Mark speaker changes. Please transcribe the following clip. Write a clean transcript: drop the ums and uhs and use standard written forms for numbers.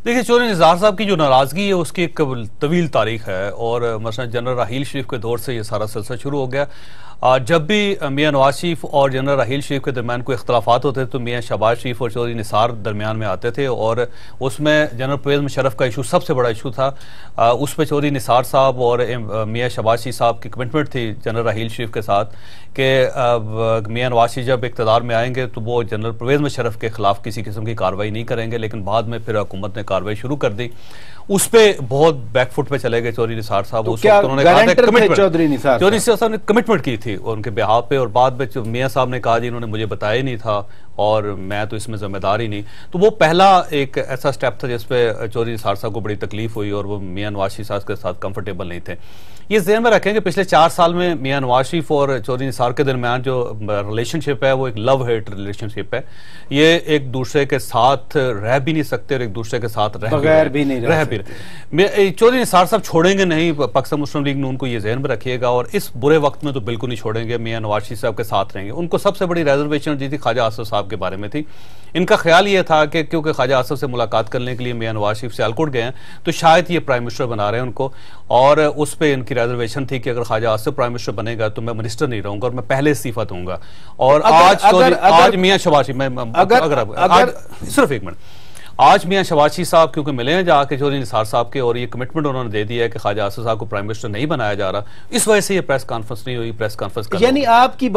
Speaker 1: देखिए, चौधरी निसार साहब की जो नाराजगी है उसकी एक तवील तारीख है और मसलन जनरल राहील शरीफ के दौर से ये सारा सिलसिला शुरू हो गया। जब भी मियां नवाज शरीफ और जनरल राहील शरीफ के दरमियान कोई इख्तलाफात होते थे तो मियां शहबाज शरीफ और चौधरी निसार दरमियान में आते थे और उसमें जनरल परवेज़ मुशर्रफ का इशू सबसे बड़ा इशू था। उस पर चौधरी निसार साहब और मियां शहबाज शरीफ साहब की कमिटमेंट थी जनरल राहील शरीफ के साथ कि मियां नवाज शरीफ जब इक़्तिदार में आएंगे तो वो जनरल परवेज़ मुशर्रफ के खिलाफ किसी किस्म की कार्रवाई नहीं करेंगे, लेकिन बाद में फिर हुकूमत ने कार्रवाई शुरू कर दी। उस पर बहुत बैकफुट पे चले गए चौधरी निसार साहब।
Speaker 2: तो
Speaker 1: उस वक्त उन्होंने कहा था
Speaker 2: चौधरी निसार
Speaker 1: साहब ने कमिटमेंट की थी उनके बिहाफ पे, और बाद में मियां साहब ने कहा जी इन्होंने मुझे बताया ही नहीं था और मैं तो इसमें जिम्मेदार ही नहीं। तो वो पहला एक ऐसा स्टेप था जिसपे चौधरी निसार साहब को बड़ी तकलीफ हुई और वो मियां नवाज शरीफ साहब के साथ कंफर्टेबल नहीं थे। ये ज़हन में रखें कि पिछले 4 साल में मियां नवाज शरीफ और चौधरी निसार के दरमियान जो रिलेशनशिप है वो एक लव हेट रिलेशनशिप है। ये एक दूसरे के साथ रह भी नहीं सकते और एक दूसरे के साथ
Speaker 2: बगैर भी नहीं रह
Speaker 1: सकते। चौधरी निसार साहब छोड़ेंगे नहीं पाकिस्तान मुस्लिम लीग नून को, ये ज़हन में रखिएगा, और इस बुरे वक्त में तो बिल्कुल नहीं छोड़ेंगे। मियां नवाज शरीफ साहब के साथ रहेंगे। उनको सबसे बड़ी रिजर्वेशन जी थी ख्वाजा आसिफ साहब के बारे में थी। इनका ख्याल ये था कि क्योंकि ख्वाजा आसिफ से मुलाकात करने के लिए मियां नवाज शरीफ सियालकोट गए हैं तो शायद ये प्राइम मिनिस्टर बना रहे हैं उनको, और उस पर इनकी रिजर्वेशन थी कि अगर ख्वाजा आसिफ प्राइम मिनिस्टर बनेगा तो मैं मिनिस्टर नहीं रहूंगा और मैं पहले इस्तीफा दूंगा। और आज मियां शहबाज सिर्फ एक मिनट, आज मियां शहबाज शरीफ साहब क्योंकि मिले हैं जाके चौधरी निसार साहब के और ये कमिटमेंट उन्होंने दे दिया है कि ख्वाजा आसिफ साहब को प्राइम मिनिस्टर नहीं बनाया जा रहा, इस वजह से ये प्रेस कॉन्फ्रेंस नहीं हुई। प्रेस कॉन्फ्रेंस
Speaker 2: यानी आपकी